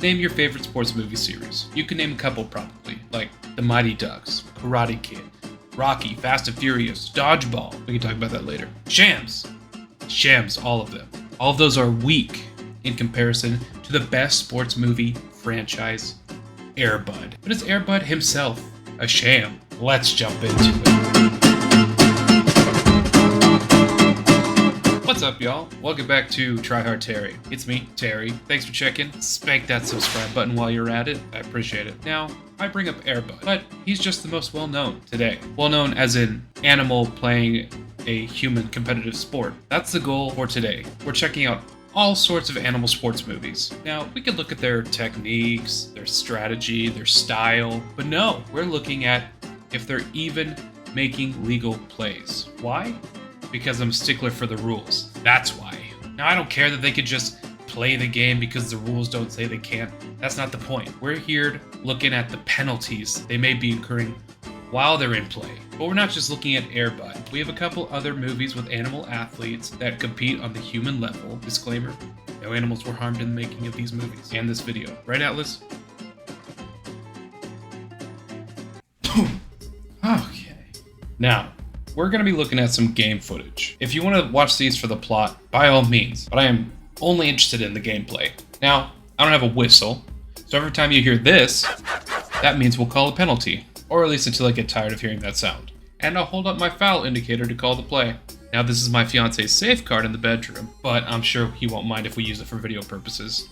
Name your favorite sports movie series. You can name a couple probably, like The Mighty Ducks, Karate Kid, Rocky, Fast and Furious, Dodgeball. We can talk about that later. Shams, all of them. All of those are weak in comparison to the best sports movie franchise, Air Bud. But is Air Bud himself a sham? Let's jump into it. What's up, y'all? Welcome back to Try Hard Terry. It's me, Terry. Thanks for checking. Spank that subscribe button while you're at it. I appreciate it. Now, I bring up Air Bud, but he's just the most well-known today. Well-known as an animal playing a human competitive sport. That's the goal for today. We're checking out all sorts of animal sports movies. Now, we could look at their techniques, their strategy, their style, but no, we're looking at if they're even making legal plays. Why? Because I'm a stickler for the rules. That's why. Now, I don't care that they could just play the game because the rules don't say they can't. That's not the point. We're here looking at the penalties they may be incurring while they're in play. But we're not just looking at Air Bud. We have a couple other movies with animal athletes that compete on the human level. Disclaimer, no animals were harmed in the making of these movies and this video. Right, Atlas? Okay. Now, we're going to be looking at some game footage. If you want to watch these for the plot, by all means, but I am only interested in the gameplay. Now, I don't have a whistle, so every time you hear this, that means we'll call a penalty, or at least until I get tired of hearing that sound. And I'll hold up my foul indicator to call the play. Now, this is my fiance's safe card in the bedroom, but I'm sure he won't mind if we use it for video purposes.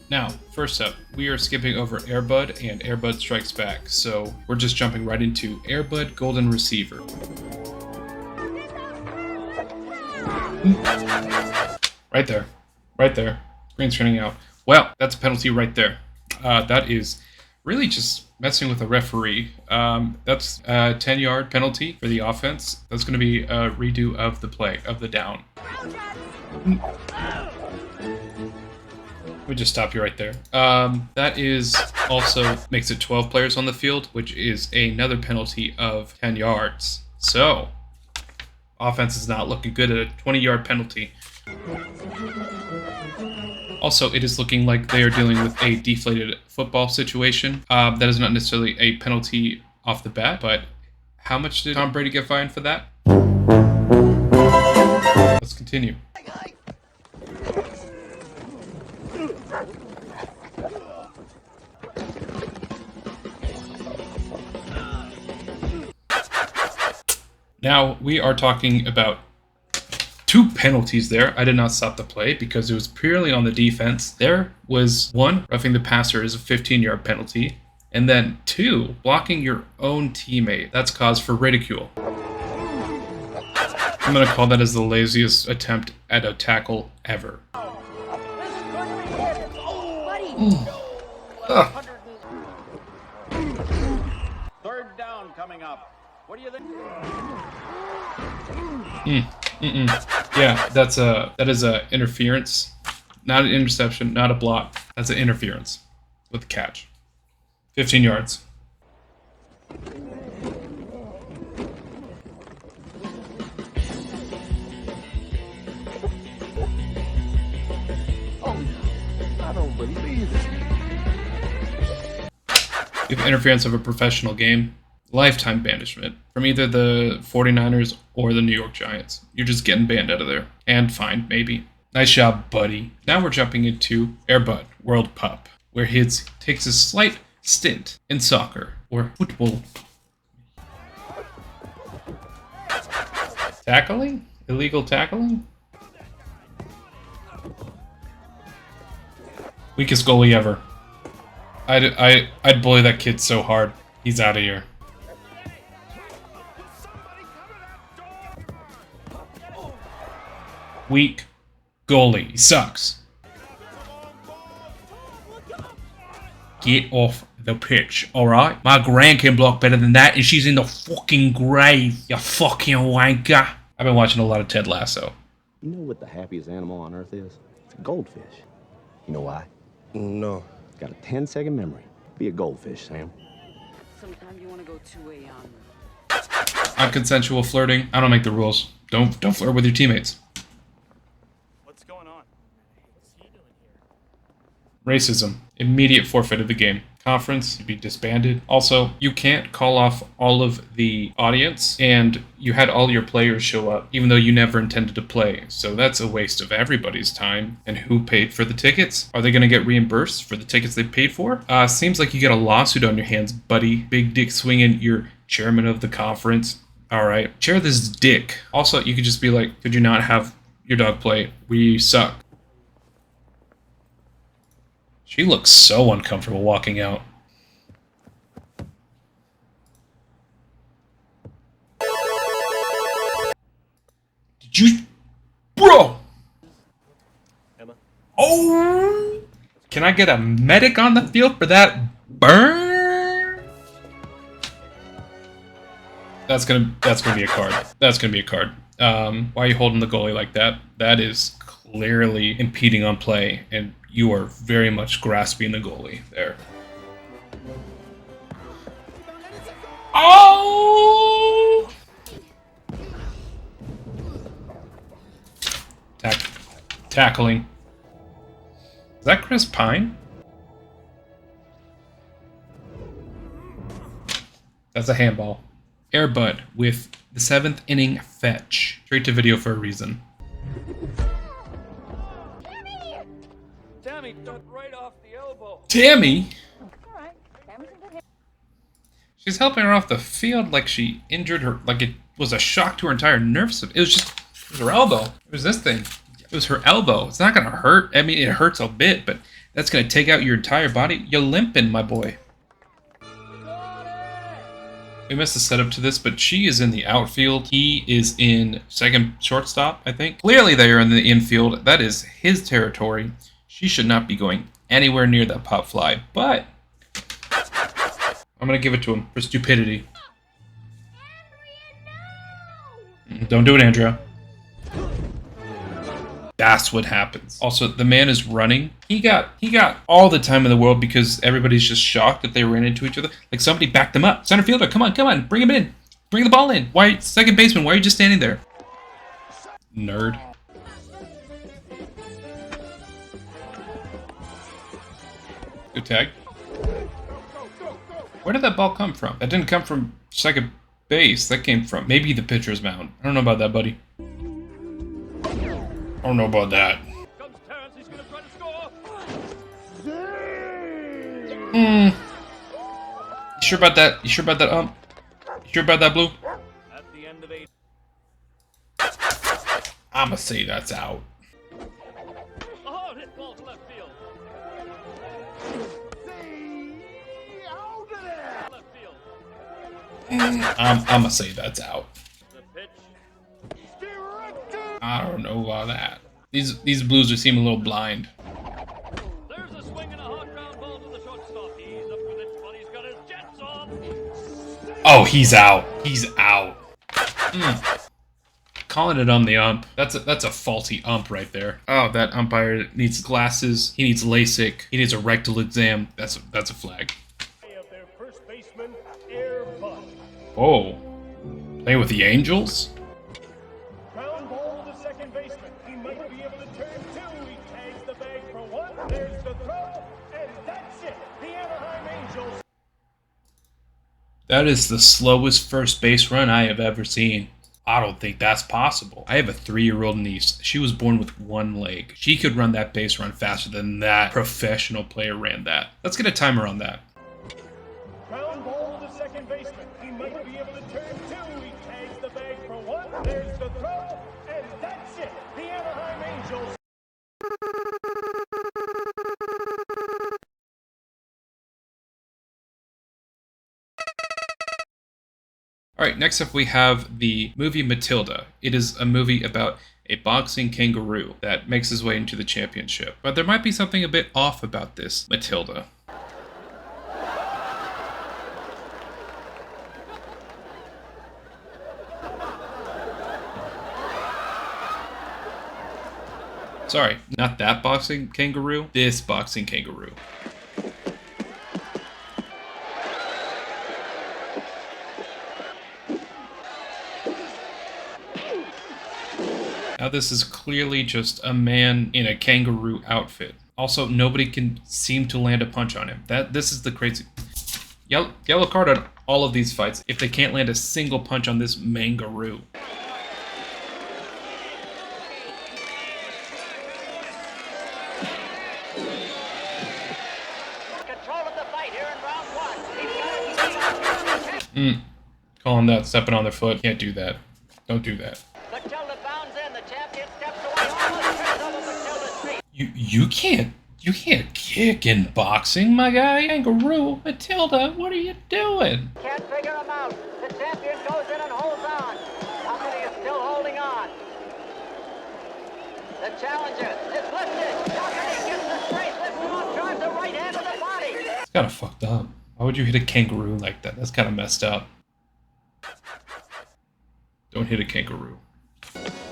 Now, first up, we are skipping over Air Bud and Air Bud Strikes Back, so we're just jumping right into Air Bud Golden Receiver. Right there. Screen's turning out. Well, that's a penalty right there. That is really just messing with the referee. That's a 10-yard penalty for the offense. That's going to be a redo of the play, of the down. We just stop you right there. That is also makes it 12 players on the field, which is another penalty of 10 yards. So, offense is not looking good at a 20-yard penalty. Also, it is looking like they are dealing with a deflated football situation. That is not necessarily a penalty off the bat, but how much did Tom Brady get fined for that? Let's continue. Now, we are talking about two penalties there. I did not stop the play because it was purely on the defense. There was one, roughing the passer is a 15-yard penalty. And then two, blocking your own teammate. That's cause for ridicule. I'm going to call that as the laziest attempt at a tackle ever. Third down coming up. What do you think? Yeah, that is a interference, not an interception, not a block. That's an interference with the catch. 15 yards. I don't believe it. You have interference of a professional game. Lifetime banishment from either the 49ers or the New York Giants. You're just getting banned out of there. And fined, maybe. Nice job, buddy. Now we're jumping into Air Bud World Pup, where he takes a slight stint in soccer or football. Tackling? Illegal tackling? Weakest goalie ever. I'd bully that kid so hard. He's out of here. Weak goalie. He sucks. Get off the pitch, alright? My gran can block better than that, and she's in the fucking grave, you fucking wanker. I've been watching a lot of Ted Lasso. You know what the happiest animal on earth is? It's a goldfish. You know why? No. It's got a 10-second memory. Be a goldfish, Sam. Sometimes you want to go to a Unconsensual flirting. I don't make the rules. Don't flirt with your teammates. What's going on? Racism. Immediate forfeit of the game. Conference to be disbanded. Also, you can't call off all of the audience, and you had all your players show up, even though you never intended to play. So that's a waste of everybody's time. And who paid for the tickets? Are they going to get reimbursed for the tickets they paid for? Seems like you got a lawsuit on your hands, buddy. Big dick swinging. You're chairman of the conference. All right, chair this dick. Also, you could just be like, could you not have your dog play? We suck. She looks so uncomfortable walking out. Did you... Bro! Emma? Oh! Can I get a medic on the field for that burn? That's gonna be a card. That's gonna be a card. Why are you holding the goalie like that? That is clearly impeding on play, and you are very much grasping the goalie there. Oh! Tackling. Is that Chris Pine? That's a handball. Air Bud with the 7th inning fetch. Straight to video for a reason. Tammy ducked right off the elbow. Tammy? She's helping her off the field like she injured her, like it was a shock to her entire nervous system. It was her elbow. It was this thing. It was her elbow. It's not gonna hurt. I mean, it hurts a bit, but that's gonna take out your entire body. You're limping, my boy. We missed the setup to this, but she is in the outfield. He is in second shortstop, I think. Clearly they are in the infield. That is his territory. She should not be going anywhere near that pop fly, but I'm going to give it to him for stupidity. Don't do it, Andrea. That's what happens. Also, the man is running. He got all the time in the world because everybody's just shocked that they ran into each other. Like somebody backed him up. Center fielder, come on, bring him in. Bring the ball in. Why, second baseman, why are you just standing there? Nerd. Good tag. Where did that ball come from? That didn't come from second base. That came from maybe the pitcher's mound. I don't know about that, buddy. I don't know about that. Comes Terrence, he's gonna try to score. You sure about that? You sure about that, You sure about that, Blue? At the end of 8. I'ma say that's out. A hard hit ball to left field. Left field. I'ma say that's out. The pitch. I don't know about that. These Blues seem a little blind. There's a swing and a hard ground ball to the shortstop. He's up with it, but he's got his jets on. Oh, he's out. He's out. Calling it on the ump. That's a faulty ump right there. Oh, that umpire needs glasses. He needs LASIK. He needs a rectal exam. That's a flag. Of their first baseman, Air Bud. Oh, playing with the Angels? Ground ball to second baseman. He might be able to turn two. He tags the bag for one. There's the throw, and that's it. The Anaheim Angels. That is the slowest first base run I have ever seen. I don't think that's possible. I have a 3-year-old niece. She was born with one leg. She could run that base run faster than that professional player ran that. Let's get a timer on that. Ground ball to second baseman. He might be able to turn two. He tags the bag for one. There's the throw, and that's it. The Anaheim Angels. Alright, next up we have the movie Matilda. It is a movie about a boxing kangaroo that makes his way into the championship. But there might be something a bit off about this Matilda. Sorry, not that boxing kangaroo, this boxing kangaroo. Now how this is clearly just a man in a kangaroo outfit. Also, nobody can seem to land a punch on him. This is the crazy... Yellow card on all of these fights if they can't land a single punch on this mangaroo. Control of the fight here in round one. Calling that stepping on their foot. Can't do that. Don't do that. Matilda bounds in. The champion steps away, almost trips over Matilda's feet. You can't kick in boxing, my guy. Kangaroo, Matilda, what are you doing? Can't figure him out. The champion goes in and holds on. Somebody is still holding on. The challenger is lifted. Somebody gets the straight, lifts him up, drives the right hand to the body. It's kind of fucked up. Why would you hit a kangaroo like that? That's kind of messed up. Don't hit a kangaroo.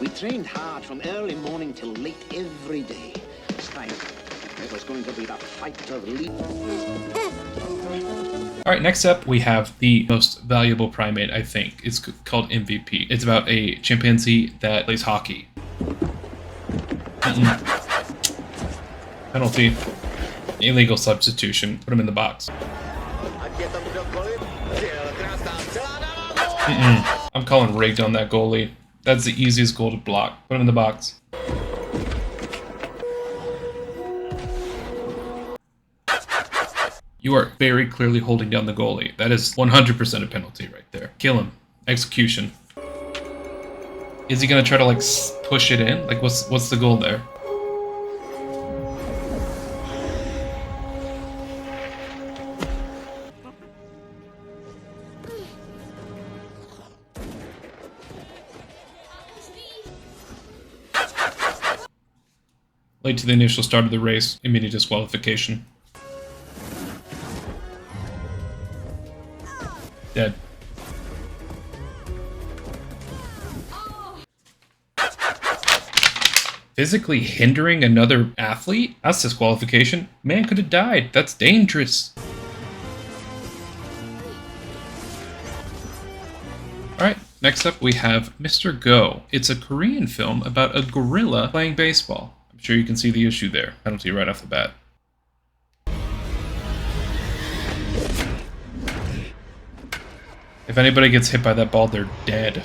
We trained hard from early morning till late every day. Tonight, it was going to be the fight of leap. Alright, next up we have the most valuable primate, I think. It's called MVP. It's about a chimpanzee that plays hockey. Penalty. Illegal substitution. Put him in the box. I'm calling rigged on that goalie. That's the easiest goal to block. Put him in the box. You are very clearly holding down the goalie. That is 100% a penalty right there. Kill him. Execution. Is he gonna try to like push it in? Like what's the goal there? Late to the initial start of the race, immediate disqualification. Dead. Physically hindering another athlete? That's disqualification. Man could have died. That's dangerous. Alright, next up we have Mr. Go. It's a Korean film about a gorilla playing baseball. I'm sure you can see the issue there. Penalty right off the bat. If anybody gets hit by that ball, they're dead.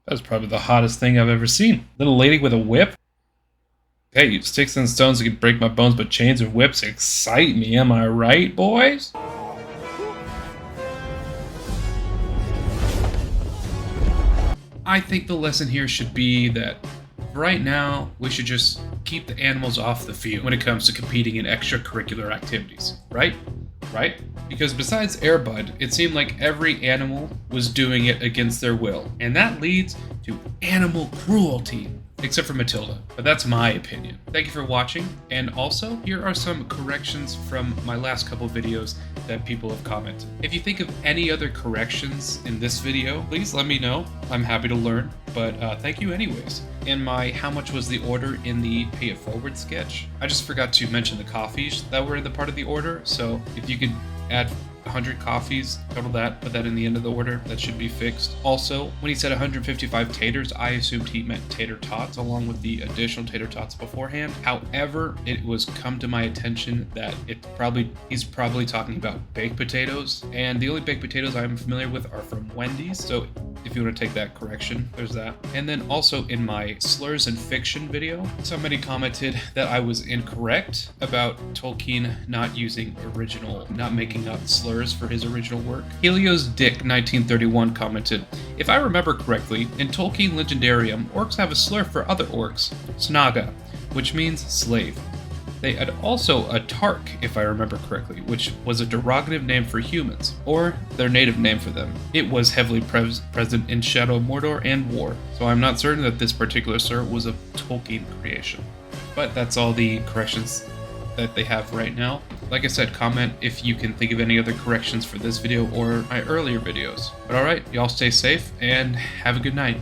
That was probably the hottest thing I've ever seen. Little lady with a whip. Hey, sticks and stones can break my bones, but chains and whips excite me. Am I right, boys? I think the lesson here should be that right now we should just keep the animals off the field when it comes to competing in extracurricular activities, right? Right? Because besides Air Bud, it seemed like every animal was doing it against their will, and that leads to animal cruelty. Except for Matilda, but that's my opinion. Thank you for watching, and also, here are some corrections from my last couple videos that people have commented. If you think of any other corrections in this video, please let me know. I'm happy to learn, but thank you anyways. In my how much was the order in the pay it forward sketch, I just forgot to mention the coffees that were in the part of the order, so if you could add 100 coffees, total that, put that in the end of the order, that should be fixed. Also, when he said 155 taters, I assumed he meant tater tots along with the additional tater tots beforehand. However, it was come to my attention that he's probably talking about baked potatoes, and the only baked potatoes I'm familiar with are from Wendy's, so if you want to take that correction, there's that. And then also in my slurs and fiction video, somebody commented that I was incorrect about Tolkien not making up slurs for his original work. Helios Dick 1931 commented, "If I remember correctly, in Tolkien Legendarium, orcs have a slur for other orcs, Snaga, which means slave. They had also a Tark, if I remember correctly, which was a derogative name for humans, or their native name for them. It was heavily present in Shadow of Mordor and War, so I'm not certain that this particular slur was a Tolkien creation." But that's all the corrections that they have right now. Like I said, comment if you can think of any other corrections for this video or my earlier videos. But alright, y'all stay safe and have a good night.